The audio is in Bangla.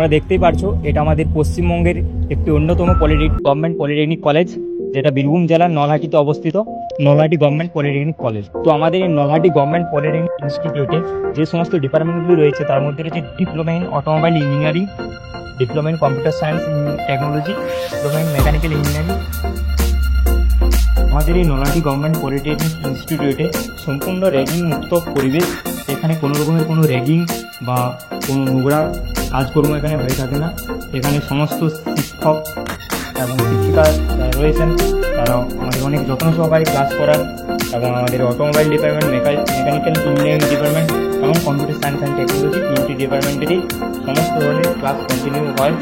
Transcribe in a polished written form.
তোমরা দেখতেই পারছো এটা আমাদের পশ্চিমবঙ্গের একটি অন্যতম গভর্নমেন্ট পলিটেকনিক কলেজ, যেটা বীরভূম জেলার নলহাটিতে অবস্থিত, নলহাটি গভর্নমেন্ট পলিটেকনিক কলেজ। তো আমাদের এই নলহাটি গভর্নমেন্ট পলিটেকনিক ইনস্টিটিউটে যে সমস্ত ডিপার্টমেন্টগুলি রয়েছে তার মধ্যে রয়েছে diploma in automobile engineering, diploma in computer science technology, diploma in mechanical engineering. আমাদের এই নলহাটি গভর্নমেন্ট পলিটেকনিক ইনস্টিটিউটে সম্পূর্ণ র্যাগিং মুক্ত পরিবেশ। এখানে কোনো রকমের কোনো র্যাগিং বা কোনো নোংরা কাজকর্ম এখানে হয়ে থাকে না। এখানে সমস্ত শিক্ষক এবং শিক্ষিকা যারা রয়েছেন তারা আমাদের অনেক যত্ন সহকারে ক্লাস করার, এবং আমাদের automobile department, mechanical engineering department এবং কম্পিউটার সায়েন্স অ্যান্ড টেকনোলজি তিনটি ডিপার্টমেন্টেরই সমস্ত ধরনের ক্লাস কন্টিনিউ হয়।